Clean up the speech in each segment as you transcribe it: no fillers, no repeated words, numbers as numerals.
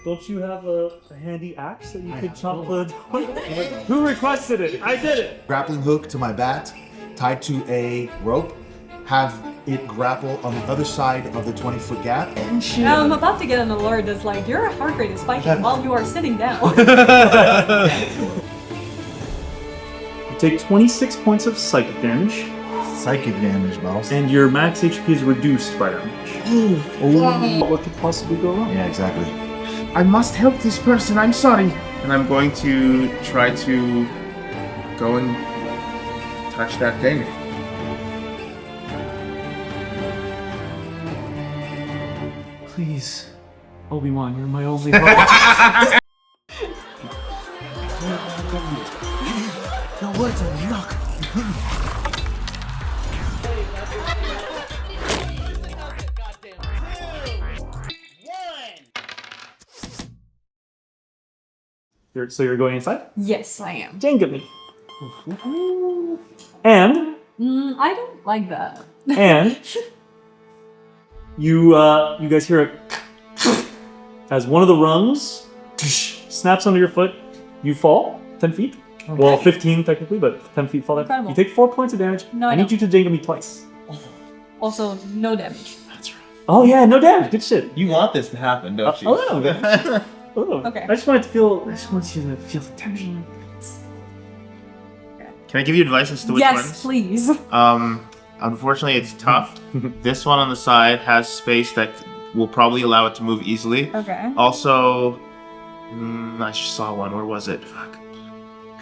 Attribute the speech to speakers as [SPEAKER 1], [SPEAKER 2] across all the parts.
[SPEAKER 1] Don't you have a handy axe that you could chop the door? Who requested it? I did it!
[SPEAKER 2] Grappling hook to my bat, tied to a rope, have it grapple on the other side of the 20-foot gap.
[SPEAKER 3] I'm about to get an alert that's like, your heart rate is spiking while you are sitting down.
[SPEAKER 1] You take 26 points of psychic damage.
[SPEAKER 2] Psychic damage, boss.
[SPEAKER 1] And your max HP is reduced by that much. Oh. What could possibly go wrong?
[SPEAKER 2] Yeah, exactly.
[SPEAKER 4] I must help this person, I'm sorry. And I'm going to try to go and touch that thing.
[SPEAKER 1] Please, Obi-Wan, you're my only hope.
[SPEAKER 2] No words on the knock.
[SPEAKER 1] So you're going inside?
[SPEAKER 3] Yes, I am.
[SPEAKER 1] Jenga me. And
[SPEAKER 3] I don't like that.
[SPEAKER 1] and you guys hear a as one of the rungs snaps under your foot. You fall 10 feet. Okay. Well, 15 technically, but 10 feet fall down.
[SPEAKER 3] Incredible.
[SPEAKER 1] You take 4 points of damage.
[SPEAKER 3] No,
[SPEAKER 1] I need you to Jenga me twice.
[SPEAKER 3] Also, no damage.
[SPEAKER 4] That's right.
[SPEAKER 1] Oh yeah, no damage. Good shit.
[SPEAKER 4] You want this to happen, don't you?
[SPEAKER 1] Okay.
[SPEAKER 3] Okay.
[SPEAKER 1] I just want you to feel the tension.
[SPEAKER 4] Can I give you advice as to which ones?
[SPEAKER 3] Yes, please.
[SPEAKER 4] Unfortunately, it's tough. This one on the side has space that will probably allow it to move easily.
[SPEAKER 3] Okay.
[SPEAKER 4] Also, I just saw one. Where was it? Fuck.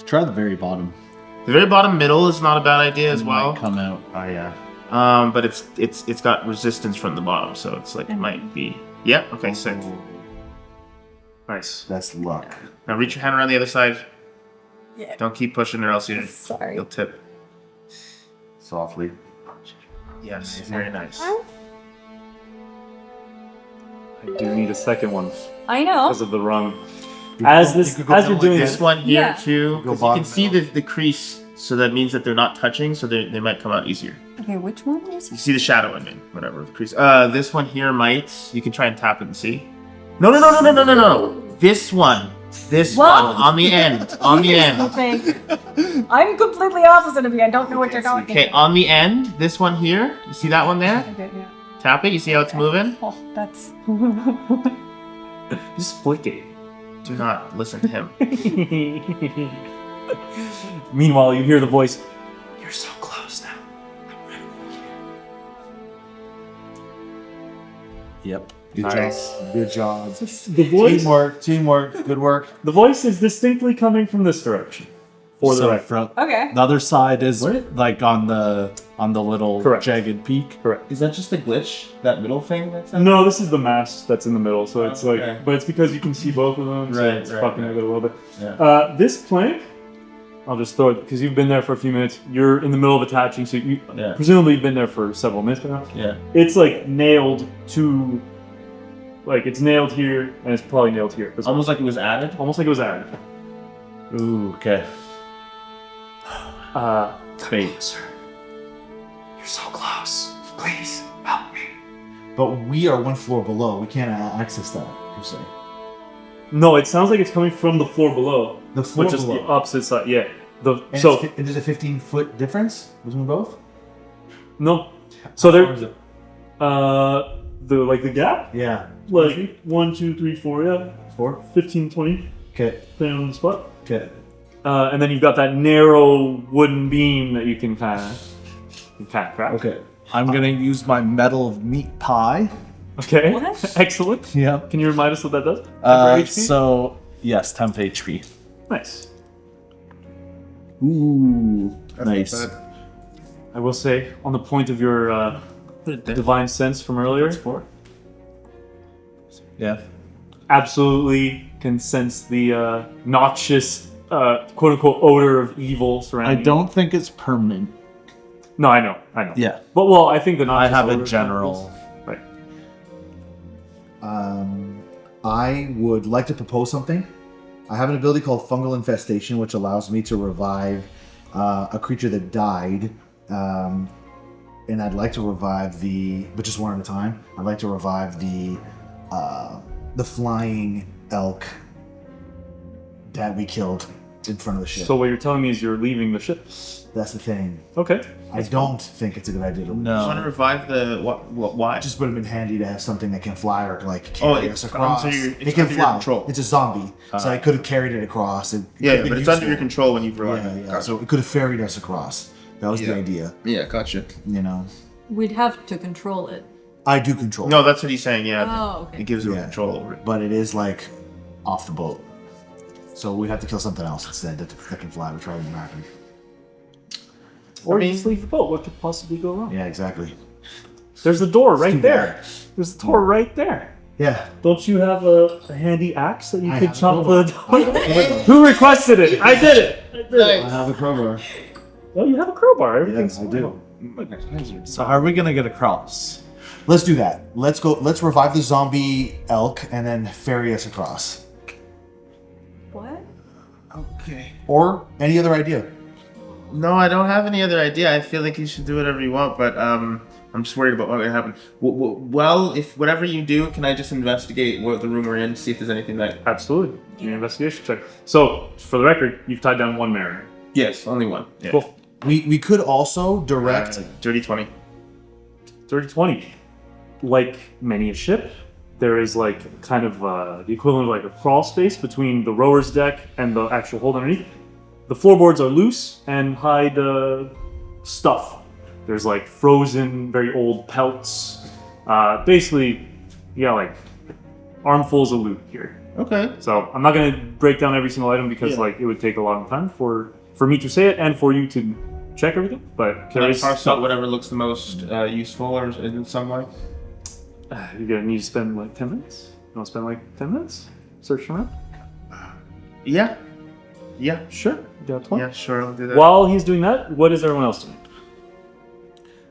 [SPEAKER 5] Try the very bottom.
[SPEAKER 4] The very bottom middle is not a bad idea as well.
[SPEAKER 5] Might come out. Oh yeah.
[SPEAKER 4] But it's got resistance from the bottom, so it's like it might be. Yeah. Okay. Sick.
[SPEAKER 1] Nice.
[SPEAKER 2] That's luck.
[SPEAKER 4] Now reach your hand around the other side.
[SPEAKER 3] Yeah.
[SPEAKER 4] Don't keep pushing, or else
[SPEAKER 3] Sorry.
[SPEAKER 4] you'll tip.
[SPEAKER 2] Softly.
[SPEAKER 4] Yes. Very nice.
[SPEAKER 1] I do need a second one
[SPEAKER 3] I know.
[SPEAKER 1] because of the rung. As you're doing
[SPEAKER 4] This one here
[SPEAKER 3] Yeah.
[SPEAKER 4] too,
[SPEAKER 2] Go
[SPEAKER 4] 'cause you
[SPEAKER 2] bottom
[SPEAKER 4] can see the crease, so that means that they're not touching, so they might come out easier.
[SPEAKER 3] Okay, which one is
[SPEAKER 4] You see the shadow, I mean, whatever the crease. This one here might. You can try and tap it and see. No. This one. This
[SPEAKER 3] What?
[SPEAKER 4] one on the end. On the end.
[SPEAKER 3] Okay. I'm completely opposite of you. I don't know what you're talking
[SPEAKER 4] Okay, on the end. This one here. You see that one there?
[SPEAKER 3] Okay, yeah.
[SPEAKER 4] Tap it. You see how it's moving?
[SPEAKER 3] Oh, that's.
[SPEAKER 1] just flick it.
[SPEAKER 4] Do not listen to him.
[SPEAKER 1] Meanwhile, you hear the voice. You're so close now.
[SPEAKER 5] Yep.
[SPEAKER 2] Good
[SPEAKER 1] Nice.
[SPEAKER 2] job. Good job.
[SPEAKER 1] The voice.
[SPEAKER 2] Teamwork. Good work.
[SPEAKER 1] The voice is distinctly coming from this direction. For the
[SPEAKER 5] So
[SPEAKER 1] right.
[SPEAKER 5] from
[SPEAKER 3] Okay.
[SPEAKER 5] the other side is
[SPEAKER 1] What?
[SPEAKER 5] like on the little
[SPEAKER 1] Correct.
[SPEAKER 5] jagged peak.
[SPEAKER 1] Correct.
[SPEAKER 4] Is that just a glitch? That middle thing? That's
[SPEAKER 1] No, this is the mast that's in the middle, so it's
[SPEAKER 4] Okay.
[SPEAKER 1] like, but it's because you can see both of them, so
[SPEAKER 4] Right,
[SPEAKER 1] it's
[SPEAKER 4] right,
[SPEAKER 1] fucking
[SPEAKER 4] right.
[SPEAKER 1] with it a little bit.
[SPEAKER 4] Yeah.
[SPEAKER 1] This plank, I'll just throw it because you've been there for a few minutes. You're in the middle of attaching, so you
[SPEAKER 4] Yeah.
[SPEAKER 1] presumably you've been there for several minutes now.
[SPEAKER 4] Yeah.
[SPEAKER 1] It's like nailed to, like it's nailed here, and it's probably nailed here. It's
[SPEAKER 4] Almost like it was added.
[SPEAKER 1] almost like it was added.
[SPEAKER 5] Ooh, okay.
[SPEAKER 1] Fate. Sir, you're so close. Please help me.
[SPEAKER 2] But we are one floor below. We can't access that, per se.
[SPEAKER 1] No, it sounds like it's coming from the floor below.
[SPEAKER 2] The floor
[SPEAKER 1] Which is
[SPEAKER 2] below.
[SPEAKER 1] the opposite side, yeah.
[SPEAKER 2] And there's a 15-foot difference between both?
[SPEAKER 1] No. So
[SPEAKER 2] How far
[SPEAKER 1] there,
[SPEAKER 2] is it?
[SPEAKER 1] the gap,
[SPEAKER 2] Yeah.
[SPEAKER 1] like 1, 2, 3, 4, yeah,
[SPEAKER 2] 4?
[SPEAKER 1] 15, 20,
[SPEAKER 2] Okay.
[SPEAKER 1] depending on the spot.
[SPEAKER 2] Okay.
[SPEAKER 1] And then you've got that narrow wooden beam that you can kind of crack.
[SPEAKER 2] Okay.
[SPEAKER 5] I'm gonna use my metal of meat pie.
[SPEAKER 1] Okay.
[SPEAKER 3] What?
[SPEAKER 1] Excellent.
[SPEAKER 5] Yep.
[SPEAKER 1] Can you remind us what that does? Temporary HP?
[SPEAKER 5] So yes, temp HP.
[SPEAKER 1] Nice.
[SPEAKER 5] Ooh,
[SPEAKER 4] That's
[SPEAKER 5] nice.
[SPEAKER 4] not bad.
[SPEAKER 1] I will say, on the point of your divine sense from earlier,
[SPEAKER 4] That's 4.
[SPEAKER 5] Yeah.
[SPEAKER 1] absolutely can sense the noxious, quote-unquote, odor of evil
[SPEAKER 5] I
[SPEAKER 1] surrounding you.
[SPEAKER 5] don't think it's permanent.
[SPEAKER 1] No, I know.
[SPEAKER 5] Yeah.
[SPEAKER 1] But, well, I think the
[SPEAKER 5] I
[SPEAKER 1] noxious
[SPEAKER 5] have
[SPEAKER 1] odor
[SPEAKER 5] a
[SPEAKER 1] is
[SPEAKER 5] general.
[SPEAKER 1] Right.
[SPEAKER 2] I would like to propose something. I have an ability called Fungal Infestation, which allows me to revive a creature that died. And I'd like to revive but just one at a time. I'd like to revive the flying elk that we killed in front of the ship.
[SPEAKER 1] So what you're telling me is you're leaving the ship.
[SPEAKER 2] That's the thing.
[SPEAKER 1] Okay.
[SPEAKER 2] I don't think it's a good idea to
[SPEAKER 4] You want to
[SPEAKER 5] No.
[SPEAKER 4] revive the why?
[SPEAKER 2] It just would have been handy to have something that can fly or like carry us across.
[SPEAKER 4] so it's
[SPEAKER 2] it can
[SPEAKER 4] under your
[SPEAKER 2] fly.
[SPEAKER 4] control.
[SPEAKER 2] It's a zombie, so I could have carried it across. It
[SPEAKER 4] Yeah,
[SPEAKER 2] could've
[SPEAKER 4] but
[SPEAKER 2] been
[SPEAKER 4] it's under your
[SPEAKER 2] useful.
[SPEAKER 4] control when you revive
[SPEAKER 2] Yeah,
[SPEAKER 4] it.
[SPEAKER 2] yeah. So it could have ferried us across. That was the
[SPEAKER 4] Yeah.
[SPEAKER 2] idea.
[SPEAKER 4] Yeah, gotcha.
[SPEAKER 2] You know,
[SPEAKER 3] We'd have to control it.
[SPEAKER 2] I do control.
[SPEAKER 4] No, that's what he's saying. Yeah,
[SPEAKER 3] Oh, okay.
[SPEAKER 4] it gives him
[SPEAKER 2] Yeah.
[SPEAKER 4] control over it.
[SPEAKER 2] but it is like off the boat. So we have to kill something else instead that can fly, which probably won't happen.
[SPEAKER 1] Or you just leave the boat. What could possibly go wrong?
[SPEAKER 2] Yeah, exactly.
[SPEAKER 1] There's the door right
[SPEAKER 2] too
[SPEAKER 1] there.
[SPEAKER 2] bad.
[SPEAKER 1] There's the door right there.
[SPEAKER 2] Yeah.
[SPEAKER 1] Don't you have a handy axe that you
[SPEAKER 2] I
[SPEAKER 1] could
[SPEAKER 2] have a
[SPEAKER 1] chop the
[SPEAKER 2] crowbar.
[SPEAKER 1] door? Who requested it? I did it. I did
[SPEAKER 2] I
[SPEAKER 1] it.
[SPEAKER 2] have a crowbar.
[SPEAKER 1] Well, you have a crowbar. Everything's
[SPEAKER 2] Yes, I do.
[SPEAKER 5] So how are we gonna get across?
[SPEAKER 2] Let's do that. Let's go. Let's revive the zombie elk and then ferry us across.
[SPEAKER 3] What?
[SPEAKER 4] Okay.
[SPEAKER 2] Or any other idea.
[SPEAKER 4] No, I don't have any other idea. I feel like you should do whatever you want, but I'm just worried about what will happen. Well, if whatever you do, can I just investigate what the room we're in, see if there's anything that...
[SPEAKER 1] Absolutely. Give me an investigation check. So, for the record, you've tied down one mariner.
[SPEAKER 4] Yes, only one. Yeah.
[SPEAKER 1] Cool.
[SPEAKER 2] We could also direct.
[SPEAKER 4] Dirty 20.
[SPEAKER 1] Dirty 20. Like many a ship, there is like kind of the equivalent of like a crawl space between the rower's deck and the actual hold underneath. The floorboards are loose and hide stuff. There's like frozen, very old pelts. Basically, yeah, like armfuls of loot here.
[SPEAKER 4] Okay.
[SPEAKER 1] So I'm not gonna break down every single item because like it would take a long time for me to say it and for you to check everything. But
[SPEAKER 4] Can I
[SPEAKER 1] is
[SPEAKER 4] parse out whatever looks the most useful or in some way?
[SPEAKER 1] You're gonna need to spend like 10 minutes. You want to spend like 10 minutes searching around?
[SPEAKER 4] Yeah. Yeah.
[SPEAKER 1] Sure. You got 20.
[SPEAKER 4] Yeah, sure, I'll do that.
[SPEAKER 1] While he's doing that, what is everyone else doing?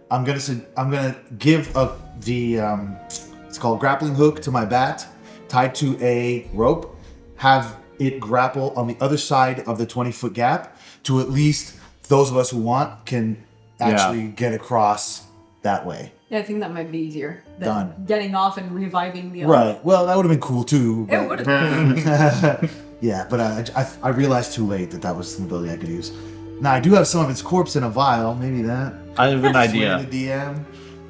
[SPEAKER 2] I'm gonna give it's called grappling hook to my bat, tied to a rope, have it grapple on the other side of the 20-foot gap to at least those of us who want can actually get across that way.
[SPEAKER 3] Yeah, I think that might be easier than
[SPEAKER 2] Done.
[SPEAKER 3] getting off and reviving the elk.
[SPEAKER 2] Right. Well, that would have been cool too.
[SPEAKER 3] It
[SPEAKER 2] but-
[SPEAKER 3] would have.
[SPEAKER 2] Yeah, but I realized too late that was an ability I could use. Now I do have some of its corpse in a vial. Maybe that.
[SPEAKER 5] I have an
[SPEAKER 2] Sway
[SPEAKER 5] idea.
[SPEAKER 2] the DM.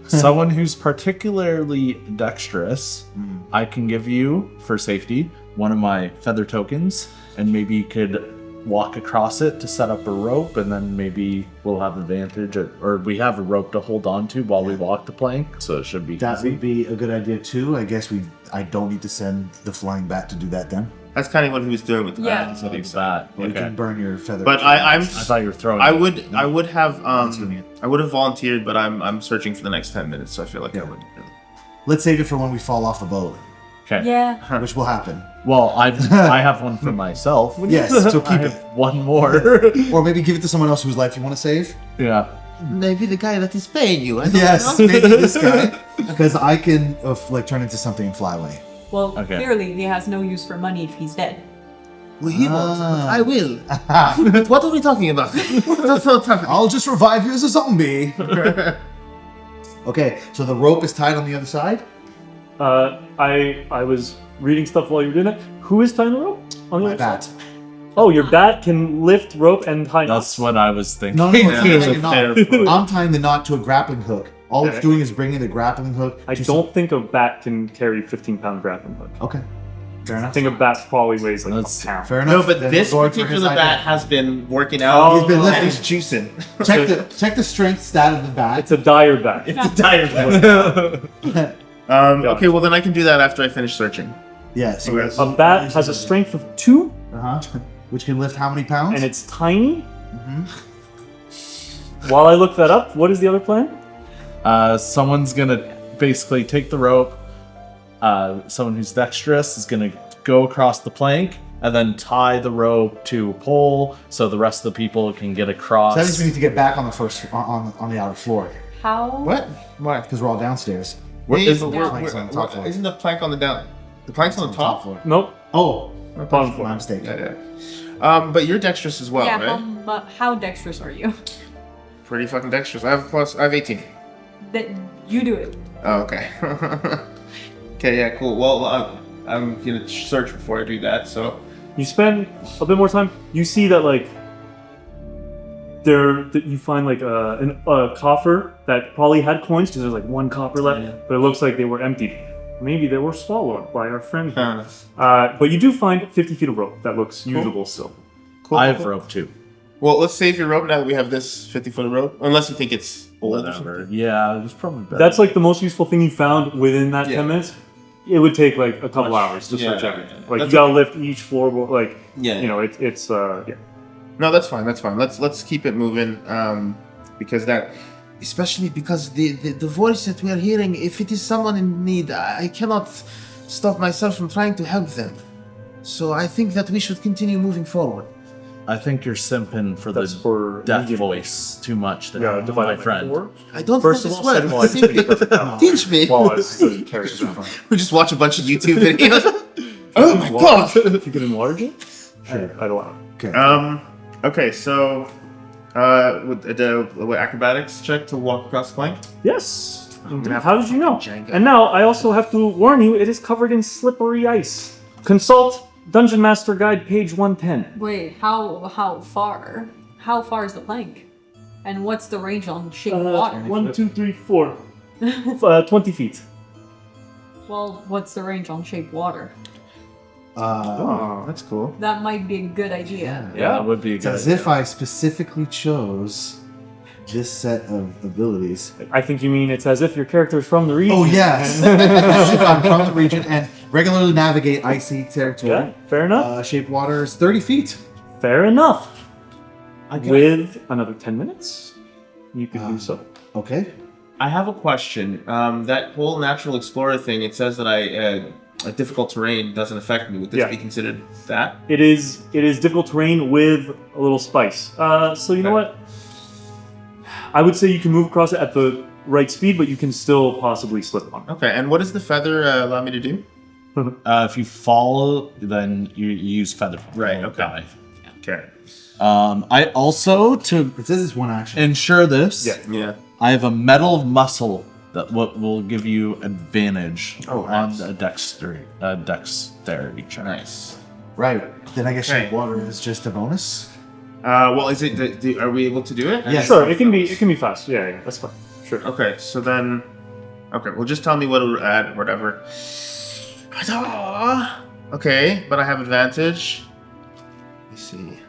[SPEAKER 5] Someone who's particularly dexterous, I can give you, for safety, one of my feather tokens, and maybe you could walk across it to set up a rope, and then maybe we'll have advantage, or we have a rope to hold on to while we walk the plank, so it should be
[SPEAKER 2] That
[SPEAKER 5] easy.
[SPEAKER 2] would be a good idea too. I guess I don't need to send the flying bat to do that then.
[SPEAKER 4] That's kind of what he was doing with the
[SPEAKER 3] Yeah.
[SPEAKER 4] bat, is what he was
[SPEAKER 5] That.
[SPEAKER 2] You
[SPEAKER 5] Okay.
[SPEAKER 2] can burn your feather.
[SPEAKER 4] But I
[SPEAKER 5] thought you were throwing.
[SPEAKER 4] I
[SPEAKER 5] it.
[SPEAKER 4] would have
[SPEAKER 2] doing it.
[SPEAKER 4] I would have volunteered, but I'm searching for the next 10 minutes, so I feel like I
[SPEAKER 2] Yeah.
[SPEAKER 4] would.
[SPEAKER 2] Let's save it for when we fall off the boat,
[SPEAKER 5] Okay.
[SPEAKER 3] Yeah.
[SPEAKER 2] which will happen.
[SPEAKER 5] Well, I have one for myself.
[SPEAKER 2] Yes, so
[SPEAKER 5] I
[SPEAKER 2] keep
[SPEAKER 5] have
[SPEAKER 2] it.
[SPEAKER 5] one more.
[SPEAKER 2] Or maybe give it to someone else whose life you want to save.
[SPEAKER 5] Yeah.
[SPEAKER 4] Maybe the guy that is paying you.
[SPEAKER 2] Yes, maybe this guy. Because I can turn into something and fly away.
[SPEAKER 3] Well,
[SPEAKER 5] Okay.
[SPEAKER 3] clearly he has no use for money if he's dead.
[SPEAKER 4] Well, he won't, but
[SPEAKER 2] Ah.
[SPEAKER 4] I will. What are we talking about? That's not happening.
[SPEAKER 2] I'll just revive you as a zombie. Okay, so the rope is tied on the other side.
[SPEAKER 1] I was reading stuff while you were doing that. Who is tying the rope? On the
[SPEAKER 2] My
[SPEAKER 1] other
[SPEAKER 2] bat.
[SPEAKER 1] side? Oh, your bat can lift rope and tie knots.
[SPEAKER 5] That's what I was thinking.
[SPEAKER 2] No,
[SPEAKER 4] Yeah,
[SPEAKER 2] it's
[SPEAKER 4] it's
[SPEAKER 2] not.
[SPEAKER 4] a fair-
[SPEAKER 2] I'm tying the knot to a grappling hook. All it's
[SPEAKER 1] Okay.
[SPEAKER 2] doing is bringing the grappling hook.
[SPEAKER 1] I
[SPEAKER 2] to
[SPEAKER 1] don't think a bat can carry 15-pound grappling hook.
[SPEAKER 2] Okay, fair
[SPEAKER 1] I
[SPEAKER 2] enough.
[SPEAKER 1] think a bat probably weighs like
[SPEAKER 5] That's-
[SPEAKER 1] a pound.
[SPEAKER 2] Fair enough.
[SPEAKER 4] No, but
[SPEAKER 2] Then
[SPEAKER 4] this
[SPEAKER 2] we're going for his
[SPEAKER 4] particular
[SPEAKER 2] idea.
[SPEAKER 4] bat has been working out.
[SPEAKER 2] He's been
[SPEAKER 4] and
[SPEAKER 2] lifting.
[SPEAKER 4] he's juicing.
[SPEAKER 2] Check the strength stat of the bat.
[SPEAKER 1] It's a dire bat.
[SPEAKER 4] It's a dire bat. Okay, well then I can do that after I finish searching.
[SPEAKER 2] Yes.
[SPEAKER 4] Okay.
[SPEAKER 1] A bat has a strength of 2,
[SPEAKER 2] Which can lift how many pounds?
[SPEAKER 1] and it's tiny. While I look that up, what is the other plan?
[SPEAKER 5] Someone's gonna basically take the rope. Someone who's dexterous is gonna go across the plank and then tie the rope to a pole so the rest of the people can get across.
[SPEAKER 2] So that means we need to get back on the first on the outer floor
[SPEAKER 3] How?
[SPEAKER 4] What? Why?
[SPEAKER 2] because we're all downstairs. plank's on the top floor.
[SPEAKER 4] Isn't the plank on the down? The plank's on the top?
[SPEAKER 2] floor.
[SPEAKER 1] Nope.
[SPEAKER 2] Oh,
[SPEAKER 1] Bottom
[SPEAKER 2] my
[SPEAKER 1] floor.
[SPEAKER 2] mistake.
[SPEAKER 4] Yeah. But you're dexterous as well,
[SPEAKER 3] Yeah,
[SPEAKER 4] right?
[SPEAKER 3] how dexterous are you?
[SPEAKER 4] Pretty fucking dexterous. I have 18.
[SPEAKER 3] That you do it.
[SPEAKER 4] Oh, okay. Okay, yeah, cool. Well, I'm gonna search before I do that. So
[SPEAKER 1] You spend a bit more time. You see that like you find like a coffer that probably had coins because there's like one copper left, but it looks like they were emptied. Maybe they were swallowed by our friend here. But you do find 50 feet of rope that looks usable still.
[SPEAKER 4] cool.
[SPEAKER 5] I have rope too.
[SPEAKER 4] Well, let's save your rope now that we have this 50-foot of rope. Unless you think it's old or something.
[SPEAKER 5] Yeah, it's probably better.
[SPEAKER 1] That's like the most useful thing you found within that 10 minutes. It would take like a couple hours to search everything. Like
[SPEAKER 4] That's
[SPEAKER 1] you gotta lift each floorboard. Like
[SPEAKER 4] Yeah.
[SPEAKER 1] you know, it's yeah.
[SPEAKER 4] No, that's fine. That's fine. Let's keep it moving. Because that, especially because the voice that we are hearing, if it is someone in need, I cannot stop myself from trying to help them. So I think that we should continue moving forward.
[SPEAKER 5] I think you're simping for
[SPEAKER 1] That's
[SPEAKER 5] the
[SPEAKER 1] for
[SPEAKER 5] death
[SPEAKER 1] medium.
[SPEAKER 5] voice too much there,
[SPEAKER 1] Yeah, divide
[SPEAKER 5] my
[SPEAKER 1] it by
[SPEAKER 5] friend.
[SPEAKER 1] 4.
[SPEAKER 4] I don't
[SPEAKER 1] First
[SPEAKER 4] know
[SPEAKER 1] of
[SPEAKER 4] this
[SPEAKER 1] all,
[SPEAKER 4] word.
[SPEAKER 1] second of all,
[SPEAKER 4] Teach me.
[SPEAKER 1] Well, it's the characters are fine.
[SPEAKER 4] We just watch a bunch of YouTube videos. Oh my god.
[SPEAKER 1] If you could enlarge it, sure, I'd allow it.
[SPEAKER 2] Okay.
[SPEAKER 4] Okay, so with the acrobatics check to walk across the plank.
[SPEAKER 1] Yes.
[SPEAKER 4] gonna have
[SPEAKER 1] How
[SPEAKER 4] to
[SPEAKER 1] did you know?
[SPEAKER 4] Jenga.
[SPEAKER 1] And now I also have to warn you, it is covered in slippery ice. Consult Dungeon Master Guide, page 110.
[SPEAKER 3] Wait, how far? How far is the plank? And what's the range on shape water?
[SPEAKER 1] 1, 2, 3, 4. 20 feet.
[SPEAKER 3] Well, what's the range on shape water?
[SPEAKER 4] Oh, that's cool.
[SPEAKER 3] That might be a good idea.
[SPEAKER 5] Yeah, it would be a
[SPEAKER 2] It's
[SPEAKER 5] good
[SPEAKER 2] as
[SPEAKER 5] idea.
[SPEAKER 2] if I specifically chose this set of abilities.
[SPEAKER 1] I think you mean it's as if your character is from the region.
[SPEAKER 2] Oh yes, I'm from the region and regularly navigate icy territory.
[SPEAKER 1] Yeah, fair enough.
[SPEAKER 2] Shape water is 30 feet.
[SPEAKER 1] Fair enough. With another 10 minutes, you could do so.
[SPEAKER 2] Okay.
[SPEAKER 4] I have a question. That whole natural explorer thing, it says that a difficult terrain doesn't affect me. Would this
[SPEAKER 1] Yeah.
[SPEAKER 4] be considered that?
[SPEAKER 1] It is difficult terrain with a little spice. So you know what? I would say you can move across it at the right speed, but you can still possibly slip on it.
[SPEAKER 4] Okay, and what does the feather allow me to do?
[SPEAKER 5] If you fall, then you use feather.
[SPEAKER 4] Right, okay. Okay.
[SPEAKER 5] I also, to
[SPEAKER 2] It says it's one action.
[SPEAKER 5] ensure this,
[SPEAKER 4] Yeah.
[SPEAKER 5] I have a metal muscle that will give you advantage
[SPEAKER 4] Oh,
[SPEAKER 5] on
[SPEAKER 4] nice.
[SPEAKER 5] a dexterity check.
[SPEAKER 4] Nice.
[SPEAKER 2] Right. Then I guess shape
[SPEAKER 4] Okay.
[SPEAKER 2] water is just a bonus.
[SPEAKER 4] Well, is it? Are we able to do it?
[SPEAKER 2] Yes.
[SPEAKER 1] Sure, it can be fast. Yeah, that's fine. Sure.
[SPEAKER 4] Okay, so then, well, just tell me what it'll add, whatever. Okay, but I have advantage. Let me see.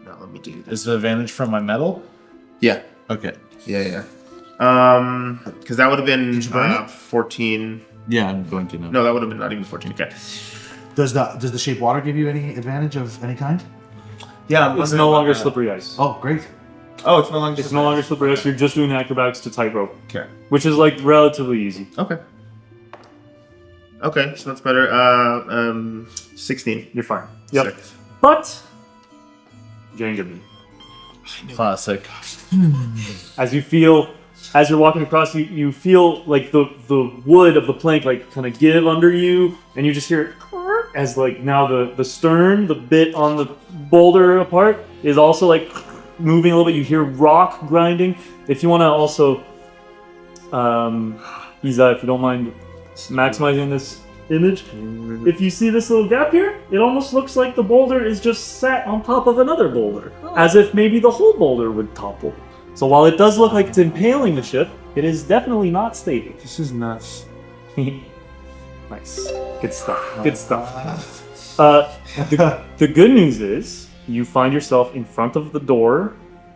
[SPEAKER 4] Now let me do this.
[SPEAKER 5] Is the advantage from my metal?
[SPEAKER 4] Yeah,
[SPEAKER 5] Okay.
[SPEAKER 4] yeah. Because that would have been
[SPEAKER 2] Did you burn it?
[SPEAKER 4] 14.
[SPEAKER 5] Yeah, I'm going to know.
[SPEAKER 4] No, that would have been not even 14. Okay.
[SPEAKER 2] Does the shape water give you any advantage of any kind?
[SPEAKER 4] Yeah,
[SPEAKER 1] It's no longer slippery ice.
[SPEAKER 2] Oh, great.
[SPEAKER 4] Oh, it's no longer.
[SPEAKER 1] It's no longer slippery ice. You're just doing acrobatics to tightrope,
[SPEAKER 4] Okay.
[SPEAKER 1] which is like relatively easy.
[SPEAKER 4] Okay. Okay, so that's better. 16.
[SPEAKER 1] You're fine. Yep.
[SPEAKER 4] 6.
[SPEAKER 1] But Jenga me.
[SPEAKER 5] Classic.
[SPEAKER 1] As you're walking across, you feel like the wood of the plank like kind of give under you, and you just hear it as like now the stern, the bit on the boulder apart is also like moving a little bit. You hear rock grinding. If you want to also, Isa, if you don't mind maximizing this image, if you see this little gap here, it almost looks like the boulder is just sat on top of another boulder, as if maybe the whole boulder would topple. So while it does look like it's impaling the ship, it is definitely not stable.
[SPEAKER 4] This is nuts.
[SPEAKER 1] Nice. Good stuff. Good stuff. The good news is you find yourself in front of the door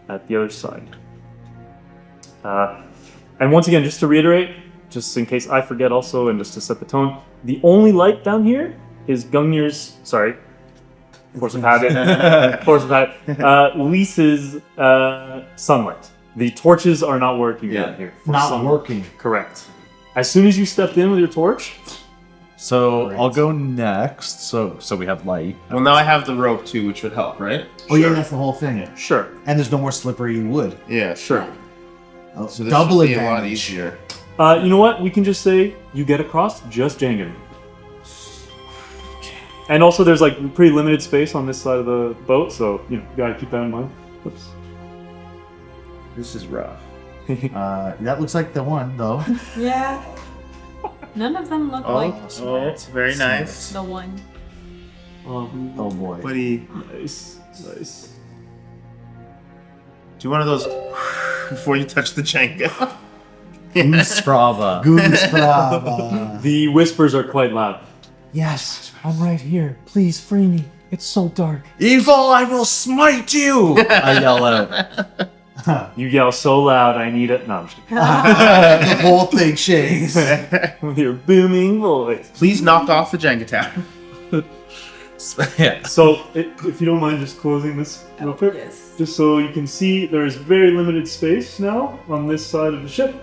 [SPEAKER 1] at the other side. And once again, just to reiterate, just in case I forget also, and just to set the tone, the only light down here is Gungnir's, sorry, force of habit, Lisa's sunlight. The torches are not working down here. for
[SPEAKER 2] Not
[SPEAKER 1] some-
[SPEAKER 2] working.
[SPEAKER 1] Correct. As soon as you stepped in with your torch,
[SPEAKER 5] So I'll go next. So we have light.
[SPEAKER 4] Well, now I have the rope too, which would help, right?
[SPEAKER 2] Oh yeah, that's the whole thing.
[SPEAKER 1] sure.
[SPEAKER 2] And there's no more slippery wood.
[SPEAKER 4] Yeah,
[SPEAKER 1] Sure.
[SPEAKER 2] Oh,
[SPEAKER 4] So this
[SPEAKER 2] double
[SPEAKER 4] should be a lot
[SPEAKER 2] advantage.
[SPEAKER 4] easier.
[SPEAKER 1] You know what? We can just say you get across just Jangan. And also, there's like pretty limited space on this side of the boat, so you gotta keep that in mind. Oops.
[SPEAKER 4] This is rough.
[SPEAKER 2] That looks like the one though.
[SPEAKER 3] Yeah. None of them look
[SPEAKER 4] Oh,
[SPEAKER 3] like
[SPEAKER 4] very nice.
[SPEAKER 3] the one.
[SPEAKER 2] Oh boy.
[SPEAKER 4] Buddy,
[SPEAKER 1] Nice. Nice.
[SPEAKER 4] do one of those before you touch the Jenga.
[SPEAKER 5] Strava.
[SPEAKER 2] Goose Brava.
[SPEAKER 1] The whispers are quite loud.
[SPEAKER 6] Yes, I'm right here. Please free me. It's so dark.
[SPEAKER 5] Evil, I will smite you! I yell out.
[SPEAKER 1] You yell so loud, I need it. No, I'm just kidding.
[SPEAKER 2] The whole thing shakes.
[SPEAKER 1] With your booming voice.
[SPEAKER 4] Please knock off the Jenga tower.
[SPEAKER 5] Yeah.
[SPEAKER 1] So, if you don't mind just closing this real quick,
[SPEAKER 3] Yes.
[SPEAKER 1] just so you can see, there is very limited space now on this side of the ship.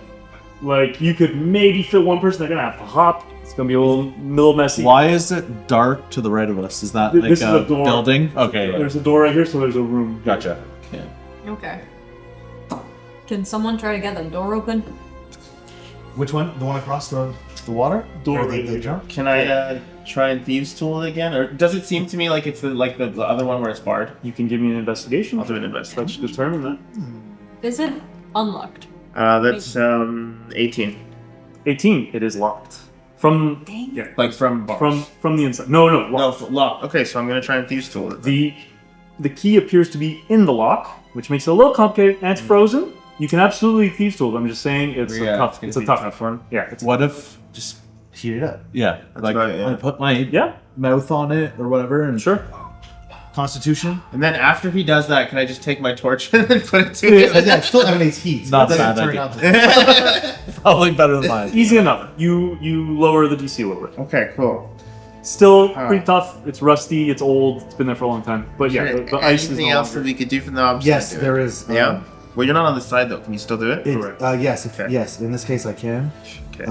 [SPEAKER 1] Like, you could maybe fit one person. They're gonna have to hop. It's gonna be a little messy.
[SPEAKER 5] Why is it dark to the right of us? Is that like
[SPEAKER 1] This is
[SPEAKER 5] a
[SPEAKER 1] a door.
[SPEAKER 5] building? Okay.
[SPEAKER 1] There's a door right here, so there's a room.
[SPEAKER 5] Gotcha.
[SPEAKER 3] Okay. Can someone try to get the door open?
[SPEAKER 2] Which one? The one across the water?
[SPEAKER 1] Door
[SPEAKER 2] Or
[SPEAKER 1] right
[SPEAKER 2] the
[SPEAKER 1] here.
[SPEAKER 2] jump?
[SPEAKER 4] Can I try and thieves tool it again, or does it seem to me like it's the other one where it's barred?
[SPEAKER 1] You can give me an investigation.
[SPEAKER 4] I'll do an investigation.
[SPEAKER 1] Let's determine that.
[SPEAKER 3] Is it unlocked?
[SPEAKER 4] That's 18.
[SPEAKER 1] 18. It is locked. From yeah,
[SPEAKER 4] Like from bars.
[SPEAKER 1] from the inside. No,
[SPEAKER 4] no,
[SPEAKER 1] locked.
[SPEAKER 4] lock. Okay, so I'm gonna try and thieves tool it.
[SPEAKER 1] The key appears to be in the lock, which makes it a little complicated, and it's frozen. You can absolutely thieves tool it. I'm just saying it's a tough. It's a tough
[SPEAKER 4] one.
[SPEAKER 1] Yeah. It's
[SPEAKER 5] What if,
[SPEAKER 2] Just heat it up.
[SPEAKER 5] yeah, like
[SPEAKER 4] about it, yeah.
[SPEAKER 5] I put my
[SPEAKER 1] yeah.
[SPEAKER 5] mouth on it or whatever and
[SPEAKER 1] Sure.
[SPEAKER 2] Constitution?
[SPEAKER 4] And then after he does that, can I just take my torch and then put it to
[SPEAKER 2] Yeah,
[SPEAKER 4] it?
[SPEAKER 2] it still emanates heat.
[SPEAKER 5] Not
[SPEAKER 2] It doesn't
[SPEAKER 5] bad
[SPEAKER 2] turn
[SPEAKER 5] idea.
[SPEAKER 2] out to-
[SPEAKER 5] probably better than mine.
[SPEAKER 1] Easy enough. You lower the DC a little bit.
[SPEAKER 4] Okay, cool.
[SPEAKER 1] Still
[SPEAKER 4] All
[SPEAKER 1] pretty
[SPEAKER 4] right.
[SPEAKER 1] tough. It's rusty. It's old. It's been there for a long time. But yeah, the ice is
[SPEAKER 4] Anything
[SPEAKER 1] no
[SPEAKER 4] else that
[SPEAKER 1] longer.
[SPEAKER 4] we could do for the knobs?
[SPEAKER 2] Yes, there is.
[SPEAKER 4] Yeah. Well, you're not on the side though. Can you still do it?
[SPEAKER 1] Correct.
[SPEAKER 2] Yes,
[SPEAKER 4] Okay.
[SPEAKER 2] yes. In this case, I can.
[SPEAKER 4] Okay.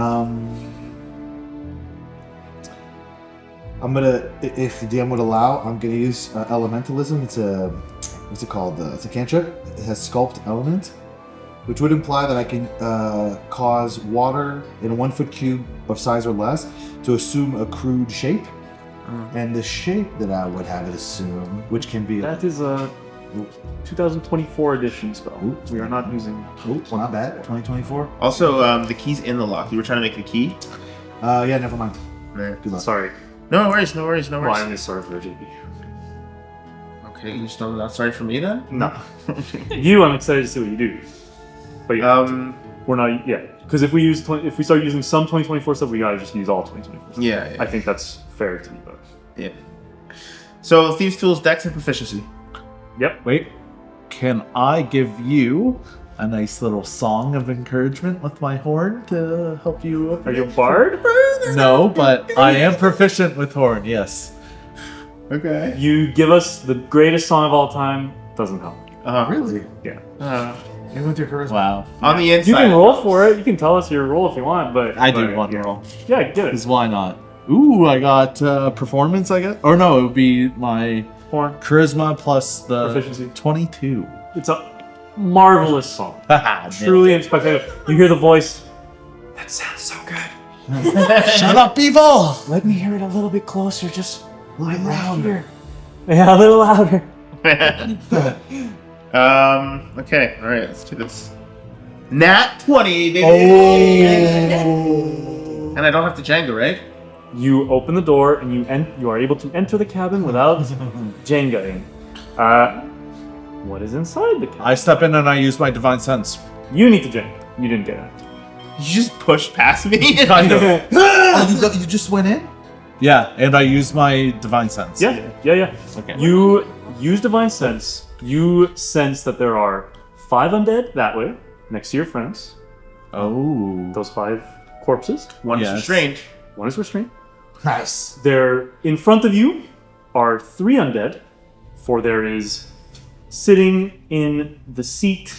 [SPEAKER 2] I'm gonna, if the DM would allow, I'm gonna use elementalism. It's a, what's it called? It's a cantrip. It has sculpt element, which would imply that I can cause water in a 1 foot cube of size or less to assume a crude shape. And the shape that I would have it assume, which can be
[SPEAKER 1] That is a 2024 edition spell. We are not using.
[SPEAKER 2] not bad. 2024.
[SPEAKER 4] Also, the key's in the lock. You were trying to make the key.
[SPEAKER 2] Yeah, never mind.
[SPEAKER 4] Nah.
[SPEAKER 2] Good luck.
[SPEAKER 1] Sorry.
[SPEAKER 4] No worries. No worries. No
[SPEAKER 1] Well,
[SPEAKER 4] worries.
[SPEAKER 1] I'm just sorry for JB.
[SPEAKER 4] Okay, you still not sorry for me then?
[SPEAKER 1] No. You, I'm excited to see what you do. But yeah, we're not. Yeah, because if we start using some 2024 stuff, we gotta just use all 2024 stuff.
[SPEAKER 4] Yeah.
[SPEAKER 1] I think that's fair to you both.
[SPEAKER 4] Yeah. So thieves tools, dex, and proficiency.
[SPEAKER 1] Yep.
[SPEAKER 5] Wait, can I give you a nice little song of encouragement with my horn to help you?
[SPEAKER 1] Are you a bard?
[SPEAKER 5] No, but I am proficient with horn. Yes.
[SPEAKER 4] Okay.
[SPEAKER 1] You give us the greatest song of all time. Doesn't help.
[SPEAKER 2] Really?
[SPEAKER 1] Yeah.
[SPEAKER 2] You went through charisma.
[SPEAKER 5] Wow.
[SPEAKER 4] On the inside.
[SPEAKER 1] You can roll for it. You can tell us your roll if you want, but
[SPEAKER 5] I do
[SPEAKER 1] but,
[SPEAKER 5] want to
[SPEAKER 1] yeah.
[SPEAKER 5] roll.
[SPEAKER 1] Yeah, get it.
[SPEAKER 5] Because why not? Ooh, I got performance, I guess. Or no, it would be my
[SPEAKER 1] Horn.
[SPEAKER 5] charisma plus the
[SPEAKER 1] Proficiency.
[SPEAKER 5] 22.
[SPEAKER 1] It's a marvelous song.
[SPEAKER 5] Haha,
[SPEAKER 1] Truly inspective. You hear the voice. That sounds so good.
[SPEAKER 5] Shut up, evil!
[SPEAKER 6] Let me hear it a little bit closer, just right here.
[SPEAKER 1] Yeah, a little louder.
[SPEAKER 4] Okay. All right. Let's do this. Nat 20, baby. And I don't have to Jenga, right?
[SPEAKER 1] You open the door and you are able to enter the cabin without Jenga-ing. What is inside the cabin?
[SPEAKER 5] I step in and I use my divine sense.
[SPEAKER 1] You need to Jenga. You didn't get it.
[SPEAKER 4] You just pushed past me.
[SPEAKER 5] Kind of.
[SPEAKER 2] Oh, you just went in?
[SPEAKER 5] Yeah, and I use my divine sense.
[SPEAKER 1] Yeah.
[SPEAKER 5] Okay.
[SPEAKER 1] You use Divine Sense. You sense that there are 5 undead that way, next to your friends.
[SPEAKER 5] Oh.
[SPEAKER 1] Those 5 corpses.
[SPEAKER 4] One is
[SPEAKER 5] Yes.
[SPEAKER 4] restrained.
[SPEAKER 1] One is restrained.
[SPEAKER 2] Nice.
[SPEAKER 1] There, in front of you, are 3 undead, for there is sitting in the seat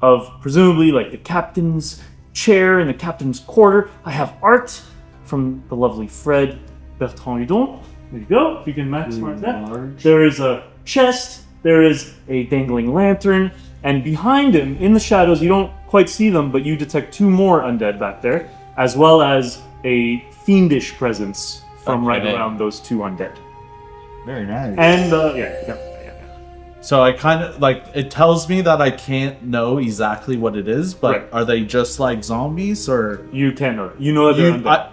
[SPEAKER 1] of presumably like the captain's chair in the captain's quarter. I have art from the lovely Fred Bertrand-Hudon. There you go. If you can maximize that. There is a chest. There is a dangling lantern, and behind him, in the shadows, you don't quite see them, but you detect 2 more undead back there, as well as a fiendish presence from right
[SPEAKER 5] Okay.
[SPEAKER 1] around those 2 undead.
[SPEAKER 2] Very nice.
[SPEAKER 1] And yeah.
[SPEAKER 5] So I kind of like it tells me that I can't know exactly what it is, but
[SPEAKER 1] Right.
[SPEAKER 5] are they just like zombies or
[SPEAKER 1] You can know. You know that they're undead.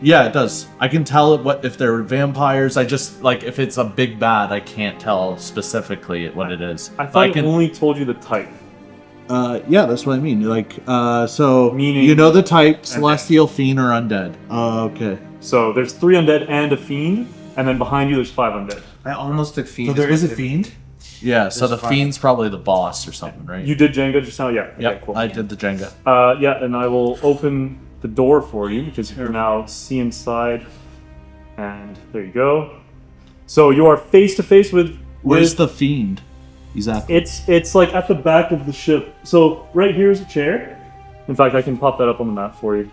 [SPEAKER 5] Yeah, it does. I can tell what if they're vampires. I just like if it's a big bad, I can't tell specifically what it is.
[SPEAKER 1] I thought it only told you the type.
[SPEAKER 5] Yeah, that's what I mean. Like, so
[SPEAKER 1] Meaning
[SPEAKER 5] you know the type: celestial, fiend, or undead. Okay.
[SPEAKER 1] So there's 3 undead and a fiend, and then behind you there's 5 undead.
[SPEAKER 4] I almost took fiend.
[SPEAKER 2] So there is a fiend?
[SPEAKER 5] Yeah. So the fiend's probably the boss or something, right?
[SPEAKER 1] You did Jenga just now? Yeah.
[SPEAKER 5] Yep.
[SPEAKER 1] Okay, cool.
[SPEAKER 5] I did the Jenga.
[SPEAKER 1] Yeah, and I will open the door for you because you can now see inside. And there you go. So you are face to face with.
[SPEAKER 5] Where's the fiend? Exactly.
[SPEAKER 1] It's like at the back of the ship. So right here is a chair. In fact, I can pop that up on the map for you.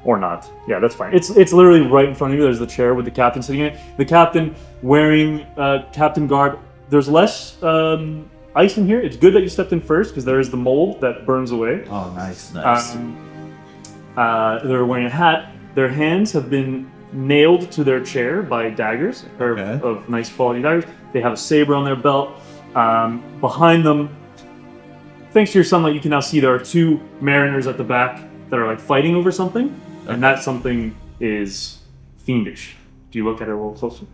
[SPEAKER 1] Or not. Yeah, that's fine. It's literally right in front of you. There's the chair with the captain sitting in it. The captain wearing captain garb. There's less ice in here. It's good that you stepped in first because there is the mold that burns away.
[SPEAKER 2] Oh, nice.
[SPEAKER 5] Nice.
[SPEAKER 1] They're wearing a hat. Their hands have been nailed to their chair by daggers, a pair of nice quality daggers. They have a saber on their belt. Behind them, thanks to your sunlight, you can now see there are 2 mariners at the back that are like fighting over something, and that something is fiendish. Do you look at it a little closer?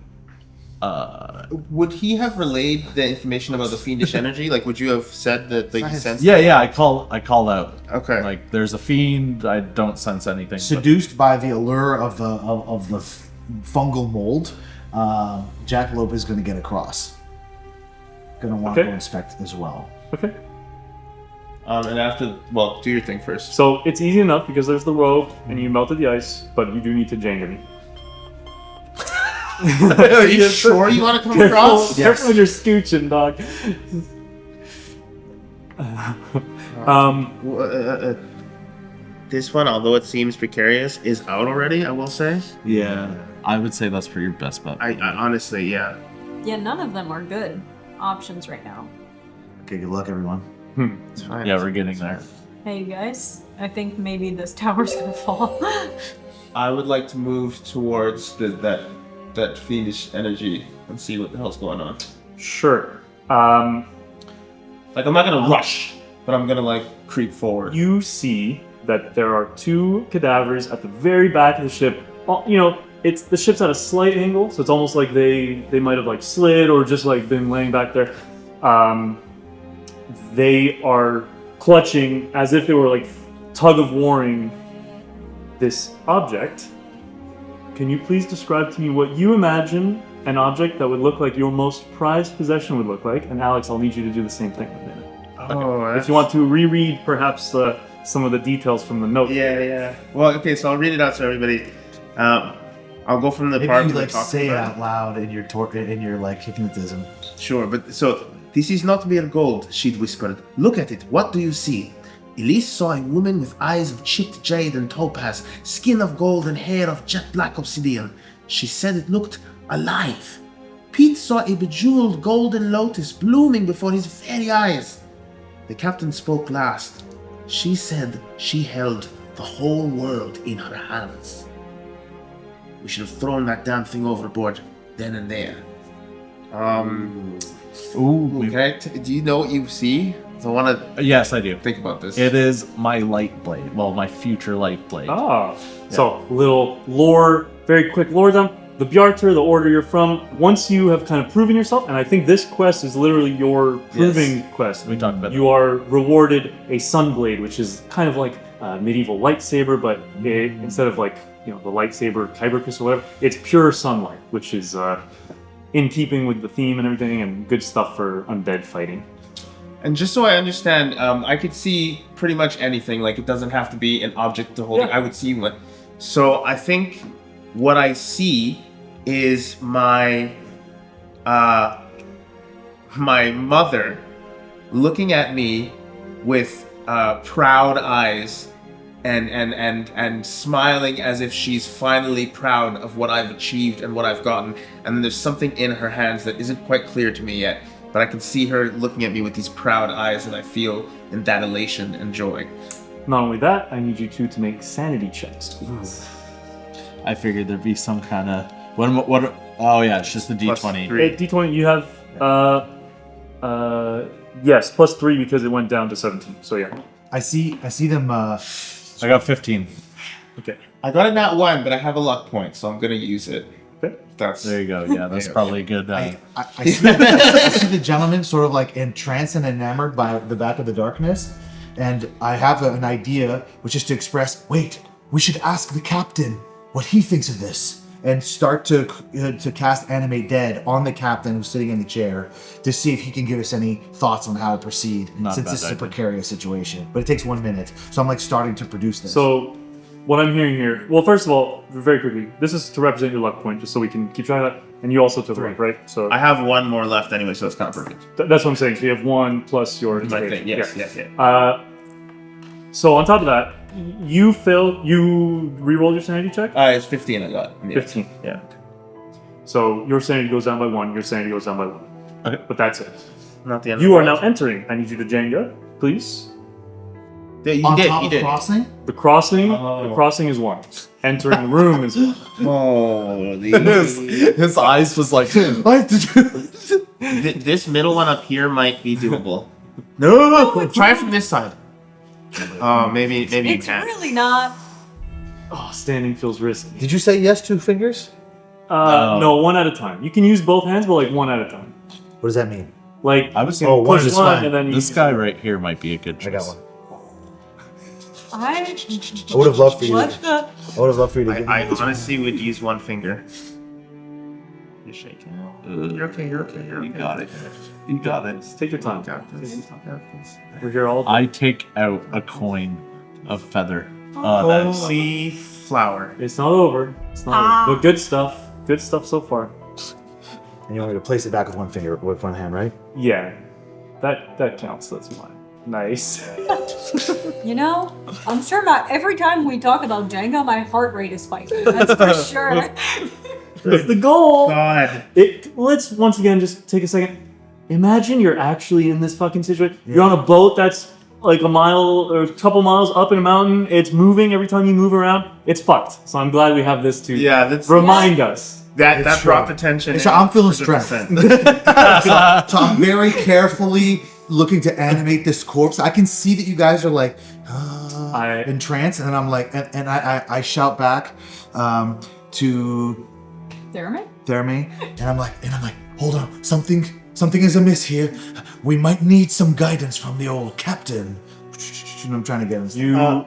[SPEAKER 4] Would he have relayed the information about the fiendish energy? Like, would you have said that he sensed?
[SPEAKER 5] Yeah. I call out.
[SPEAKER 4] Okay.
[SPEAKER 5] Like, there's a fiend. I don't sense anything. but-
[SPEAKER 2] Seduced by the allure of the fungal mold, Jackalope is going to get across. Going to want to go inspect as well.
[SPEAKER 1] Okay.
[SPEAKER 4] And after, well, do your thing first.
[SPEAKER 1] So it's easy enough because there's the rope and you melted the ice, but you do need to Jenga me.
[SPEAKER 4] Are you sure you want to come across?
[SPEAKER 1] Careful when you're scooching, dog.
[SPEAKER 4] This one, although it seems precarious, is out already, I will say.
[SPEAKER 5] Yeah. I would say that's for your best bet.
[SPEAKER 4] I honestly, yeah.
[SPEAKER 3] Yeah, none of them are good options right now.
[SPEAKER 2] Okay, good luck, everyone.
[SPEAKER 4] It's fine.
[SPEAKER 5] Yeah, we're getting there.
[SPEAKER 3] Hey, you guys. I think maybe this tower's gonna fall.
[SPEAKER 4] I would like to move towards that fiendish energy and see what the hell's going on.
[SPEAKER 1] Sure.
[SPEAKER 4] Like, I'm not gonna rush, but I'm gonna, like, creep forward.
[SPEAKER 1] You see that there are 2 cadavers at the very back of the ship. Well, you know, the ship's at a slight angle, so it's almost like they might have like slid or just like been laying back there. They are clutching as if they were like tug of warring this object. Can you please describe to me what you imagine an object that would look like your most prized possession would look like? And Alex, I'll need you to do the same thing with it.
[SPEAKER 4] Oh,
[SPEAKER 1] If you want to reread perhaps some of the details from the note.
[SPEAKER 4] Yeah. Well, okay, so I'll read it out to everybody. I'll go from the
[SPEAKER 2] Maybe
[SPEAKER 4] part
[SPEAKER 2] you
[SPEAKER 4] where
[SPEAKER 2] like
[SPEAKER 4] we talk
[SPEAKER 2] say it
[SPEAKER 4] about
[SPEAKER 2] out loud in your like hypnotism.
[SPEAKER 4] Sure, but so this is not mere gold, she'd whispered. Look at it. What do you see? Elise saw a woman with eyes of chipped jade and topaz, skin of gold and hair of jet black obsidian. She said it looked alive. Pete saw a bejeweled golden lotus blooming before his very eyes. The captain spoke last. She said she held the whole world in her hands. We should have thrown that damn thing overboard then and there. Okay, do you know what you see? So I want to
[SPEAKER 5] Yes, I do.
[SPEAKER 4] think about this.
[SPEAKER 5] It is my light blade. Well, my future light blade.
[SPEAKER 1] So little lore, very quick lore down. The Bjarter, the order you're from, once you have kind of proven yourself, and I think this quest is literally your proving quest.
[SPEAKER 5] We talked about
[SPEAKER 1] You are rewarded a Sunblade, which is kind of like a medieval lightsaber, but instead of like, you know, the lightsaber Kybercus or whatever, it's pure sunlight, which is in keeping with the theme and everything, and good stuff for undead fighting.
[SPEAKER 4] And just so I understand, I could see pretty much anything. Like, it doesn't have to be an object to hold.
[SPEAKER 1] Yeah.
[SPEAKER 4] I would see one. So I think what I see is my my mother looking at me with proud eyes and smiling as if she's finally proud of what I've achieved and what I've gotten. And then there's something in her hands that isn't quite clear to me yet, but I can see her looking at me with these proud eyes, and I feel in that elation and joy.
[SPEAKER 1] Not only that, I need you two to make sanity checks, please.
[SPEAKER 5] I figured there'd be some kind of what? Oh yeah, it's just the
[SPEAKER 4] Plus
[SPEAKER 5] D20.
[SPEAKER 4] 3.
[SPEAKER 1] D20, you have yes, +3 because it went down to 17. So yeah.
[SPEAKER 2] I see them.
[SPEAKER 5] I got 15.
[SPEAKER 1] Okay.
[SPEAKER 4] I got it not one, but I have a luck point, so I'm gonna use it.
[SPEAKER 1] Okay.
[SPEAKER 4] That's
[SPEAKER 5] There you go. Yeah, that's probably good.
[SPEAKER 2] I see the gentleman sort of like entranced and enamored by the back of the darkness, and I have an idea, which is to express, wait, we should ask the captain what he thinks of this, and start to cast Animate Dead on the captain who's sitting in the chair to see if he can give us any thoughts on how to proceed,
[SPEAKER 5] Not a
[SPEAKER 2] since
[SPEAKER 5] bad
[SPEAKER 2] this is a
[SPEAKER 5] idea.
[SPEAKER 2] precarious situation. But it takes 1 minute, so I'm like starting to produce this.
[SPEAKER 1] So, what I'm hearing here, well, first of all, very quickly, this is to represent your luck point, just so we can keep track of that. And you also took one, right? So
[SPEAKER 4] I have one more left anyway, so it's kind of perfect.
[SPEAKER 1] that's what I'm saying. So you have 1 plus your
[SPEAKER 4] I
[SPEAKER 1] inspiration.
[SPEAKER 4] think, yes,
[SPEAKER 1] Yeah.
[SPEAKER 4] yes, yes.
[SPEAKER 1] So on top of that, you re-rolled your sanity check?
[SPEAKER 4] It's 15 I got. Yeah.
[SPEAKER 1] 15. Yeah. So your sanity goes down by 1, your sanity goes down by 1.
[SPEAKER 5] Okay.
[SPEAKER 1] But that's it.
[SPEAKER 4] Not the end.
[SPEAKER 1] You
[SPEAKER 4] of
[SPEAKER 1] are
[SPEAKER 4] the
[SPEAKER 1] now entering. I need you to Jenga, please.
[SPEAKER 4] Yeah, you
[SPEAKER 2] on
[SPEAKER 4] did,
[SPEAKER 2] top
[SPEAKER 4] you
[SPEAKER 2] of
[SPEAKER 4] did.
[SPEAKER 2] crossing,
[SPEAKER 1] The crossing
[SPEAKER 4] Oh.
[SPEAKER 1] is 1. Entering the room is 1.
[SPEAKER 4] Oh,
[SPEAKER 5] His eyes was like,
[SPEAKER 4] this middle one up here might be doable. No, try it from this side. Oh, maybe you
[SPEAKER 3] It's
[SPEAKER 4] can't.
[SPEAKER 3] really not.
[SPEAKER 1] Oh, standing feels risky.
[SPEAKER 2] did you say yes 2 fingers?
[SPEAKER 1] No, 1 at a time. You can use both hands, but like 1 at a time.
[SPEAKER 2] What does that mean?
[SPEAKER 1] Like
[SPEAKER 5] I was
[SPEAKER 2] Oh,
[SPEAKER 5] thinking,
[SPEAKER 2] one
[SPEAKER 1] push
[SPEAKER 2] is
[SPEAKER 1] one
[SPEAKER 2] fine.
[SPEAKER 1] and then you
[SPEAKER 5] this
[SPEAKER 1] use
[SPEAKER 5] guy
[SPEAKER 1] it.
[SPEAKER 5] right here might be a good choice.
[SPEAKER 2] I got one.
[SPEAKER 3] I
[SPEAKER 2] I would have loved for you.
[SPEAKER 3] what
[SPEAKER 2] To,
[SPEAKER 3] the?
[SPEAKER 2] I would have loved for you to. give me
[SPEAKER 4] I
[SPEAKER 2] this.
[SPEAKER 4] honestly would use one finger. You're shaking. You're okay, you're okay, you're okay.
[SPEAKER 5] You got it. You got it.
[SPEAKER 1] Take your time.
[SPEAKER 4] Got this.
[SPEAKER 1] Take your time.
[SPEAKER 4] Got this.
[SPEAKER 1] We're here all day.
[SPEAKER 5] I take out a coin of feather. That is
[SPEAKER 4] Holy flower.
[SPEAKER 1] It's not over. It's not over. But good stuff. Good stuff so far.
[SPEAKER 2] And you want me to place it back with one finger, with one hand, right?
[SPEAKER 1] Yeah. That counts. That's fine. Nice.
[SPEAKER 3] You know, I'm sure not every time we talk about Jenga, my heart rate is spiking. That's for sure.
[SPEAKER 1] That's the goal.
[SPEAKER 4] God.
[SPEAKER 1] Let's once again just take a second. Imagine you're actually in this fucking situation. You're on a boat that's like a mile or a couple miles up in a mountain. It's moving every time you move around. It's fucked. So I'm glad we have this to
[SPEAKER 4] Yeah, that's
[SPEAKER 1] remind us.
[SPEAKER 4] that
[SPEAKER 2] It's
[SPEAKER 4] brought
[SPEAKER 2] true.
[SPEAKER 4] the tension.
[SPEAKER 2] So
[SPEAKER 4] in
[SPEAKER 2] I'm feeling
[SPEAKER 4] 100%.
[SPEAKER 2] So I'm very carefully looking to animate this corpse. I can see that you guys are like in trance, and I'm like, and I shout back to
[SPEAKER 3] Jeremy?
[SPEAKER 2] Therme, and I'm like, hold on, something is amiss here. We might need some guidance from the old captain. I'm trying to get him.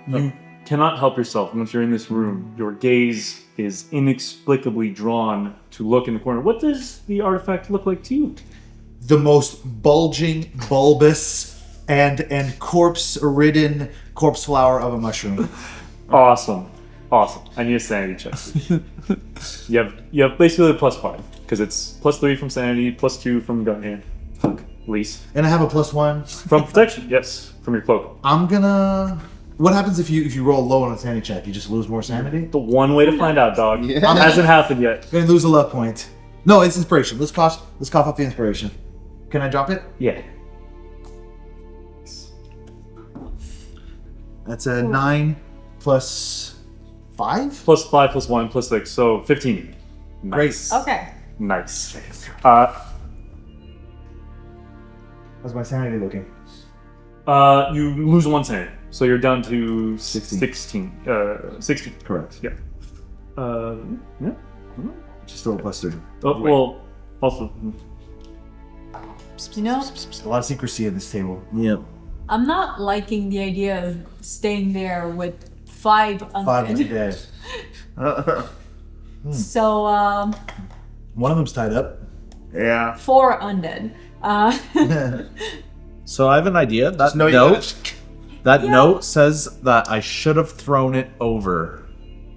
[SPEAKER 1] You cannot help yourself once you're in this room. Your gaze is inexplicably drawn to look in the corner. What does the artifact look like to you?
[SPEAKER 2] The most bulging, bulbous, and corpse-ridden corpse flower of a mushroom.
[SPEAKER 1] Awesome. I need a sanity check. you have basically a +5 because it's +3 from sanity, +2 from gun hand. Fuck. Lease.
[SPEAKER 2] And I have a +1.
[SPEAKER 1] From protection, yes. From your cloak.
[SPEAKER 2] I'm gonna. What happens if you roll low on a sanity check? You just lose more sanity.
[SPEAKER 1] The one way to find out, dog.
[SPEAKER 4] Yeah.
[SPEAKER 1] Hasn't happened yet.
[SPEAKER 2] Gonna lose a luck point. No, it's inspiration. Let's cough up the inspiration. Can I drop it?
[SPEAKER 1] Yeah.
[SPEAKER 2] That's a 9 plus 5.
[SPEAKER 1] +5, +1, +6, so 15. Nice.
[SPEAKER 3] Okay.
[SPEAKER 1] Nice.
[SPEAKER 2] How's my sanity looking?
[SPEAKER 1] You lose 1 sanity, so you're down to
[SPEAKER 2] 16.
[SPEAKER 1] 16.
[SPEAKER 2] Correct.
[SPEAKER 1] Yeah. Yeah.
[SPEAKER 2] Just still a +3.
[SPEAKER 1] Oh, well, also.
[SPEAKER 3] You know,
[SPEAKER 2] A lot of secrecy at this table.
[SPEAKER 5] Yep.
[SPEAKER 3] I'm not liking the idea of staying there with 5 undead.
[SPEAKER 2] 5 undead.
[SPEAKER 3] So,
[SPEAKER 2] One of them's tied up.
[SPEAKER 4] Yeah.
[SPEAKER 3] 4 undead.
[SPEAKER 5] So I have an idea. That
[SPEAKER 4] know you
[SPEAKER 5] note, that
[SPEAKER 3] Yeah.
[SPEAKER 5] note says that I should have thrown it over.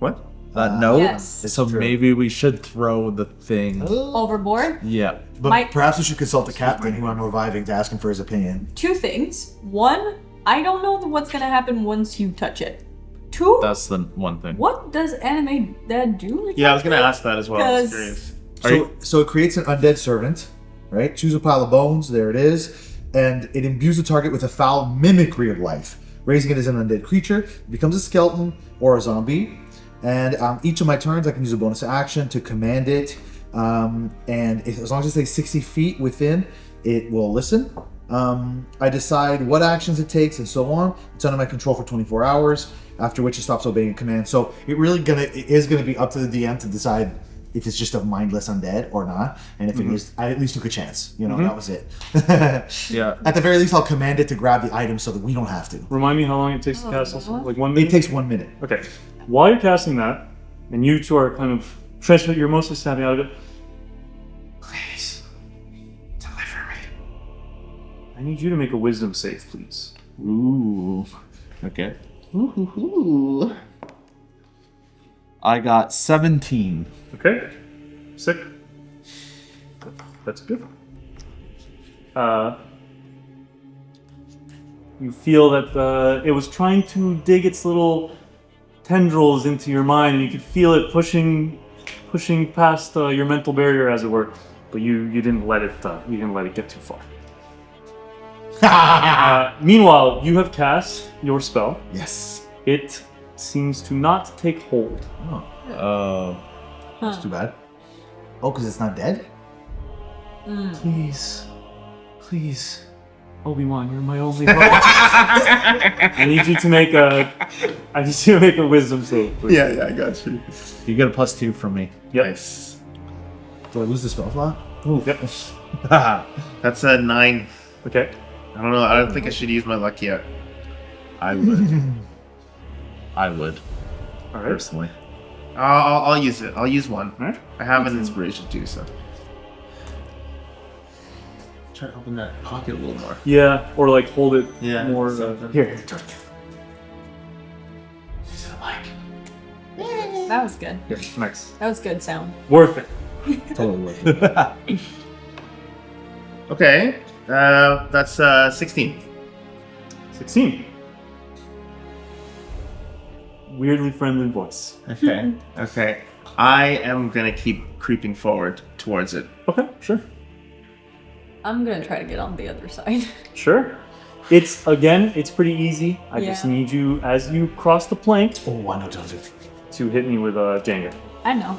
[SPEAKER 4] What?
[SPEAKER 5] That note.
[SPEAKER 3] Yes.
[SPEAKER 5] So
[SPEAKER 2] true.
[SPEAKER 5] maybe we should throw the thing.
[SPEAKER 3] Overboard.
[SPEAKER 5] Yeah.
[SPEAKER 2] But
[SPEAKER 3] My-
[SPEAKER 2] perhaps we should consult the captain who I'm reviving to ask him for his opinion.
[SPEAKER 3] 2 things. 1, I don't know what's gonna happen once you touch it. 2,
[SPEAKER 5] That's the one thing.
[SPEAKER 3] what does anime dad do?
[SPEAKER 4] Yeah, I was gonna ask that as well. I was
[SPEAKER 3] 'Cause-
[SPEAKER 4] curious.
[SPEAKER 2] So it creates an undead servant, right? Choose a pile of bones, there it is, and it imbues the target with a foul mimicry of life, raising it as an undead creature. It becomes a skeleton or a zombie, and each of my turns I can use a bonus action to command it, and as long as it stays 60 feet within It will listen. I decide what actions it takes and so on. It's under my control for 24 hours, after which it stops obeying a command. So it is gonna be up to the DM to decide if it's just a mindless undead or not. And if it is, I at least took a chance. You know, that was it.
[SPEAKER 5] Yeah.
[SPEAKER 2] At the very least, I'll command it to grab the item so that we don't have to.
[SPEAKER 1] Remind me how long it takes to cast also? Like 1 minute?
[SPEAKER 2] It takes 1 minute.
[SPEAKER 1] Okay. While you're casting that, and you two are kind of transferring, you're mostly snapping out of it. Please, deliver me. I need you to make a wisdom save, please.
[SPEAKER 5] Ooh. Okay.
[SPEAKER 4] Ooh.
[SPEAKER 5] I got 17.
[SPEAKER 1] Okay. Sick. That's good. You feel that it was trying to dig its little tendrils into your mind, and you could feel it pushing past your mental barrier, as it were. But you didn't let it get too far. Meanwhile, you have cast your spell.
[SPEAKER 2] Yes.
[SPEAKER 1] It seems to not take hold.
[SPEAKER 5] Oh.
[SPEAKER 2] That's too bad. Oh, because it's not dead?
[SPEAKER 1] Please, Obi-Wan, you're my only hope. I need you to make a wisdom save, please.
[SPEAKER 4] Yeah, I got you.
[SPEAKER 5] You get a +2 from me.
[SPEAKER 1] Yep.
[SPEAKER 4] Nice.
[SPEAKER 2] Do I lose the spell slot?
[SPEAKER 1] Yep.
[SPEAKER 4] That's a 9.
[SPEAKER 1] Okay.
[SPEAKER 4] I don't know. I don't think I should use my luck yet.
[SPEAKER 5] I would. I would,
[SPEAKER 1] All right.
[SPEAKER 5] personally.
[SPEAKER 4] I'll use it. I'll use one.
[SPEAKER 1] All right.
[SPEAKER 4] I have an inspiration too, so. Try to open that pocket a little more.
[SPEAKER 1] Yeah, or like hold it
[SPEAKER 4] Yeah,
[SPEAKER 1] more.
[SPEAKER 4] something.
[SPEAKER 1] Here.
[SPEAKER 3] That was good.
[SPEAKER 1] Here. Nice.
[SPEAKER 3] That was good sound.
[SPEAKER 1] Worth it.
[SPEAKER 2] Totally worth it.
[SPEAKER 4] Okay. That's 16.
[SPEAKER 1] 16. Weirdly friendly voice.
[SPEAKER 4] Okay. Okay. I am gonna keep creeping forward towards it.
[SPEAKER 1] Okay, sure.
[SPEAKER 3] I'm gonna try to get on the other side.
[SPEAKER 1] Sure. It's pretty easy. I just
[SPEAKER 3] Yeah.
[SPEAKER 1] need you, as you cross the plank,
[SPEAKER 2] Oh, I know, don't it.
[SPEAKER 1] to hit me with a Jenga.
[SPEAKER 3] I know.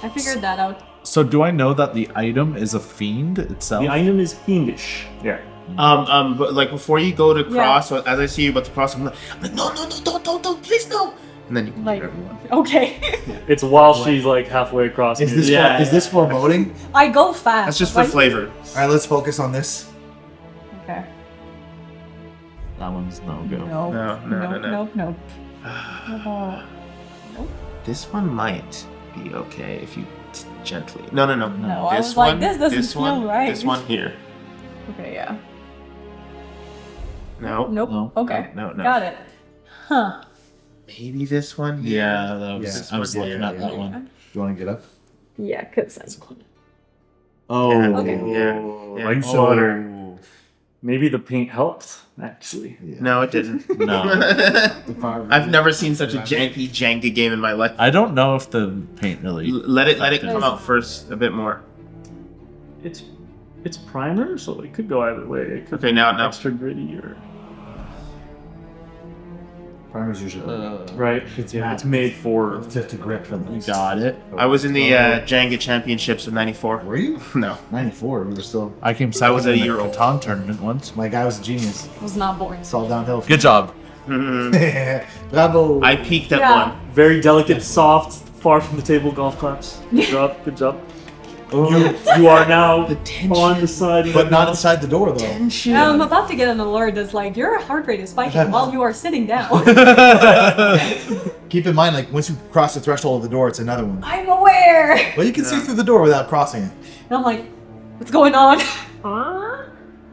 [SPEAKER 3] I figured that out.
[SPEAKER 5] So do I know that the item is a fiend itself?
[SPEAKER 1] The item is fiendish. Yeah.
[SPEAKER 4] But like before you go to cross, or as I see you about to cross, I'm like no, don't, please no. And then you can
[SPEAKER 3] Like,
[SPEAKER 4] do everyone.
[SPEAKER 3] okay.
[SPEAKER 1] It's while she's like halfway across.
[SPEAKER 2] Is
[SPEAKER 1] and
[SPEAKER 2] this
[SPEAKER 1] you're-
[SPEAKER 2] is this foreboding?
[SPEAKER 3] I go fast.
[SPEAKER 4] That's just for
[SPEAKER 3] like-
[SPEAKER 4] flavor.
[SPEAKER 2] All right, let's focus on this.
[SPEAKER 3] Okay.
[SPEAKER 5] That one's no go.
[SPEAKER 3] No.
[SPEAKER 4] This one might be okay if you gently. No.
[SPEAKER 3] No, I was like, this doesn't feel right.
[SPEAKER 4] This one here.
[SPEAKER 3] Okay, yeah.
[SPEAKER 4] No.
[SPEAKER 3] Nope.
[SPEAKER 5] No.
[SPEAKER 3] Okay.
[SPEAKER 4] No.
[SPEAKER 3] Got it. Huh.
[SPEAKER 4] Maybe this one. Here.
[SPEAKER 5] Yeah, that was,
[SPEAKER 2] Yeah.
[SPEAKER 5] I was looking at that one.
[SPEAKER 2] Do you want to get up?
[SPEAKER 3] Yeah, cause
[SPEAKER 5] Oh.
[SPEAKER 3] Okay.
[SPEAKER 4] Yeah.
[SPEAKER 1] Like
[SPEAKER 5] Oh.
[SPEAKER 1] butter. Maybe the paint helped, actually.
[SPEAKER 4] No, it didn't.
[SPEAKER 5] No.
[SPEAKER 4] I've never seen such a janky Jenga game in my life.
[SPEAKER 5] I don't know if the paint really.
[SPEAKER 4] Let it come out first a bit more.
[SPEAKER 1] It's primer, so it could go either way. It could
[SPEAKER 4] Okay,
[SPEAKER 1] be
[SPEAKER 4] now.
[SPEAKER 1] extra gritty or
[SPEAKER 2] Primer's usually
[SPEAKER 1] right. It's made for.
[SPEAKER 2] to grip for
[SPEAKER 5] You
[SPEAKER 2] this.
[SPEAKER 5] got it.
[SPEAKER 4] I was in the Jenga Championships of '94.
[SPEAKER 2] Were you?
[SPEAKER 4] No.
[SPEAKER 2] 94. We were still.
[SPEAKER 5] I came second
[SPEAKER 4] was a
[SPEAKER 5] in the
[SPEAKER 4] year old.
[SPEAKER 5] Catan tournament once.
[SPEAKER 2] My guy was a genius.
[SPEAKER 3] was not boring.
[SPEAKER 2] It's all downhill.
[SPEAKER 5] Good job.
[SPEAKER 2] Bravo.
[SPEAKER 4] I peaked at
[SPEAKER 3] Yeah.
[SPEAKER 4] one.
[SPEAKER 1] Very delicate, soft, far from the table golf claps. Good job. You are now on the side.
[SPEAKER 2] But not inside the door though.
[SPEAKER 3] Now I'm about to get an alert that's like, your heart rate is spiking while you are sitting down.
[SPEAKER 2] Keep in mind, like once you cross the threshold of the door, it's another one.
[SPEAKER 3] I'm aware.
[SPEAKER 2] Well, you can see through the door without crossing it.
[SPEAKER 3] And I'm like, what's going on?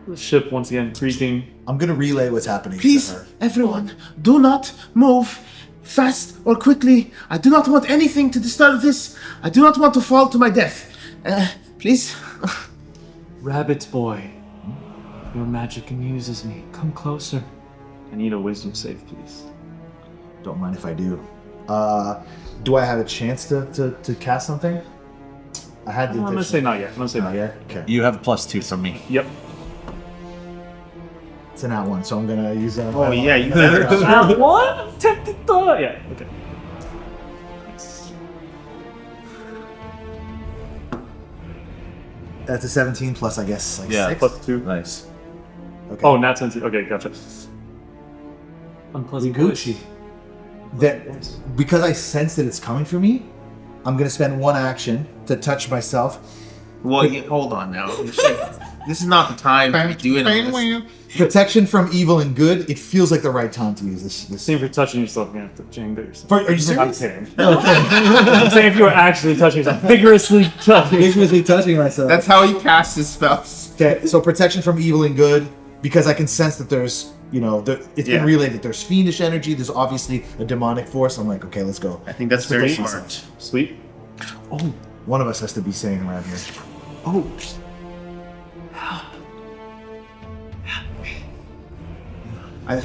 [SPEAKER 1] The ship once again creaking.
[SPEAKER 2] I'm gonna relay what's happening.
[SPEAKER 4] Please,
[SPEAKER 2] To her.
[SPEAKER 4] everyone, do not move fast or quickly. I do not want anything to disturb this. I do not want to fall to my death. Please.
[SPEAKER 6] Rabbit boy, your magic amuses me. Come closer.
[SPEAKER 1] I need a wisdom save, please.
[SPEAKER 2] Don't mind if I do. Do I have a chance to cast something? I had the.
[SPEAKER 1] I'm gonna say not yet. I'm gonna say
[SPEAKER 2] Not
[SPEAKER 1] not yet.
[SPEAKER 2] yet. Okay.
[SPEAKER 5] You have +2 from me.
[SPEAKER 1] Yep.
[SPEAKER 2] It's an out one, so I'm gonna use a.
[SPEAKER 4] Oh yeah, you better.
[SPEAKER 1] That one? I'm tempted to. Yeah. Okay. Nice.
[SPEAKER 2] That's a 17 plus, I guess, like
[SPEAKER 5] Yeah,
[SPEAKER 2] 6.
[SPEAKER 1] Plus 2.
[SPEAKER 5] Nice.
[SPEAKER 2] Okay.
[SPEAKER 1] Oh, nat 17. Okay, gotcha.
[SPEAKER 6] Unpleasant
[SPEAKER 2] Gucci. That because I sense that it's coming for me, I'm gonna spend one action to touch myself.
[SPEAKER 4] Well, hold on now. This is not the time to be doing this.
[SPEAKER 2] Protection from evil and good. It feels like the right time to use this.
[SPEAKER 1] Same for touching yourself, you have to Jenga yourself.
[SPEAKER 2] Are you
[SPEAKER 1] I'm
[SPEAKER 2] serious?
[SPEAKER 1] kidding. I'm saying if you were actually touching yourself, vigorously touching.
[SPEAKER 2] Vigorously touching myself.
[SPEAKER 4] That's how he casts his spells.
[SPEAKER 2] Okay, so protection from evil and good, because I can sense that there's, it's been relayed that there's fiendish energy, there's obviously a demonic force. I'm like, okay, let's go.
[SPEAKER 4] I think that's very smart.
[SPEAKER 1] Sweet.
[SPEAKER 2] Oh, one of us has to be saying around here.
[SPEAKER 6] Oh.
[SPEAKER 4] I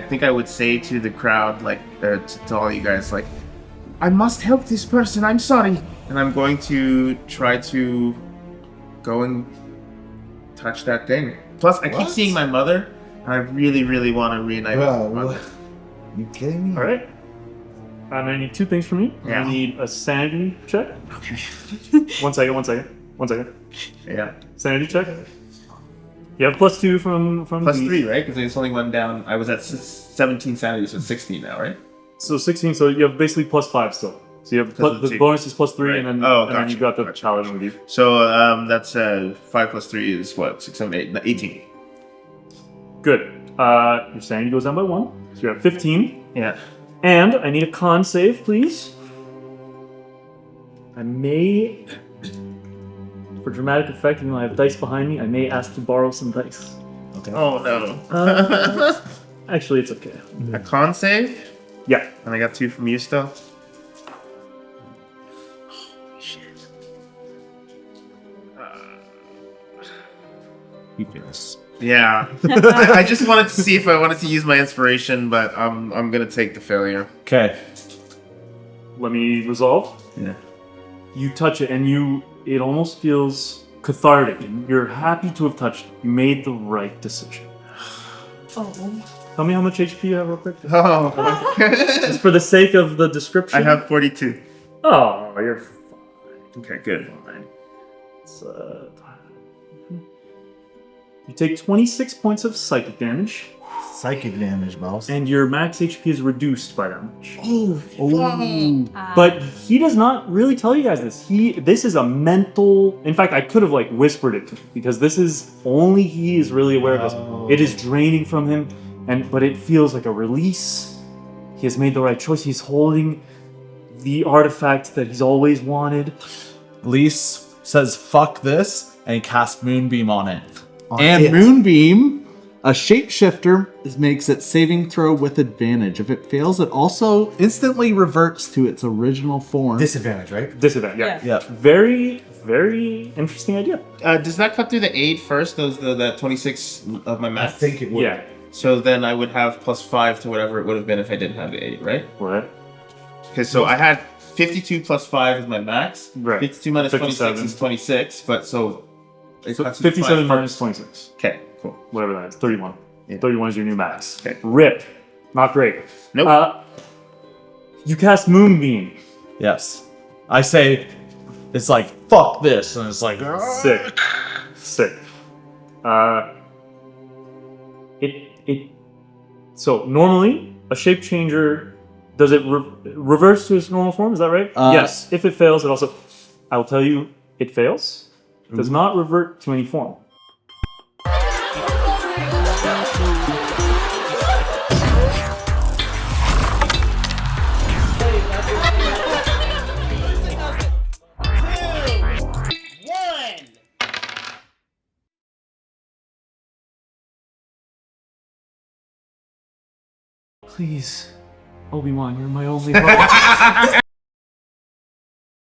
[SPEAKER 4] think I would say to the crowd, like, to all you guys, like, I must help this person, I'm sorry. And I'm going to try to go and touch that thing. Plus, I keep seeing my mother, and I really, really want to reunite with my mother.
[SPEAKER 2] You kidding me?
[SPEAKER 1] All right. I'm gonna need 2 things from you.
[SPEAKER 4] Yeah.
[SPEAKER 1] I need a sanity check.
[SPEAKER 4] Okay.
[SPEAKER 1] One second.
[SPEAKER 4] Yeah.
[SPEAKER 1] Sanity check. You have plus 2 from
[SPEAKER 4] Plus
[SPEAKER 1] these.
[SPEAKER 4] 3, right? Because I just only went down. I was at 17 sanity, so 16 now, right?
[SPEAKER 1] So 16. So you have basically plus 5 still. So you have
[SPEAKER 4] Because of
[SPEAKER 1] the
[SPEAKER 4] the 2.
[SPEAKER 1] bonus is plus 3,
[SPEAKER 4] Right.
[SPEAKER 1] and then
[SPEAKER 4] Oh,
[SPEAKER 1] and then
[SPEAKER 4] gotcha,
[SPEAKER 1] you got the
[SPEAKER 4] gotcha.
[SPEAKER 1] paladin with you.
[SPEAKER 4] So that's 5 plus 3 is what? 6, 7, 8, 18.
[SPEAKER 1] Good. Your sanity goes down by 1. So you have 15.
[SPEAKER 4] Yeah.
[SPEAKER 1] And I need a con save, please. I may, for dramatic effect, even though I have dice behind me, I may ask to borrow some dice.
[SPEAKER 2] Okay.
[SPEAKER 4] Oh no.
[SPEAKER 1] Actually, it's okay.
[SPEAKER 4] A con save?
[SPEAKER 1] Yeah.
[SPEAKER 4] And I got 2 from you still?
[SPEAKER 5] He fails.
[SPEAKER 4] Yeah. I just wanted to see if I wanted to use my inspiration, but I'm gonna take the failure.
[SPEAKER 5] Okay.
[SPEAKER 1] Let me resolve.
[SPEAKER 4] Yeah.
[SPEAKER 1] You touch it, and it almost feels cathartic. And you're happy to have touched it. You made the right decision.
[SPEAKER 3] Oh.
[SPEAKER 1] Tell me how much HP you have real quick.
[SPEAKER 4] Oh.
[SPEAKER 1] Just for the sake of the description.
[SPEAKER 4] I have 42.
[SPEAKER 1] Oh, you're fine.
[SPEAKER 4] Okay, good.
[SPEAKER 1] Fine. It's, you take 26 points of psychic damage,
[SPEAKER 2] Psychic damage, boss.
[SPEAKER 1] and your max HP is reduced by that much.
[SPEAKER 4] Oh.
[SPEAKER 1] But he does not really tell you guys this. This is a mental. In fact, I could have whispered it to him, because this is only he is really aware of this. It is draining from him, but it feels like a release. He has made the right choice. He's holding the artifact that he's always wanted.
[SPEAKER 5] Lise says, fuck this, and he casts Moonbeam on it.
[SPEAKER 7] And
[SPEAKER 2] it.
[SPEAKER 7] Moonbeam, a shapeshifter, makes its saving throw with advantage. If it fails, it also instantly reverts to its original form.
[SPEAKER 2] Disadvantage, right?
[SPEAKER 1] Disadvantage, yeah.
[SPEAKER 3] Yeah.
[SPEAKER 1] Very, very interesting idea.
[SPEAKER 4] Does that cut through the 8 first? That 26 of my
[SPEAKER 2] I
[SPEAKER 4] math?
[SPEAKER 2] think it would.
[SPEAKER 1] Yeah.
[SPEAKER 4] So then I would have plus 5 to whatever it would have been if I didn't have the 8, right?
[SPEAKER 1] Right.
[SPEAKER 4] Okay, so I had 52 plus 5 is my max.
[SPEAKER 1] Right.
[SPEAKER 4] 52 minus
[SPEAKER 1] 57.
[SPEAKER 4] 26 is 26, but so... it
[SPEAKER 1] So
[SPEAKER 4] cuts through
[SPEAKER 1] 57
[SPEAKER 4] 5
[SPEAKER 1] minus
[SPEAKER 4] first.
[SPEAKER 1] 26.
[SPEAKER 4] Okay, cool.
[SPEAKER 1] Whatever that is. 31.
[SPEAKER 4] Yeah.
[SPEAKER 1] 31 is your new max.
[SPEAKER 4] Okay.
[SPEAKER 1] Rip. Not great.
[SPEAKER 4] Nope.
[SPEAKER 1] You cast Moonbeam.
[SPEAKER 5] Yes. I say, it's like, fuck this, and it's like,
[SPEAKER 1] Sick. Sick. So normally a shape changer, does it reverse to its normal form? Is that right? Yes. If it fails, it also. I will tell you, it fails. It does not revert to any form. Please, Obi-Wan, you're my only hope.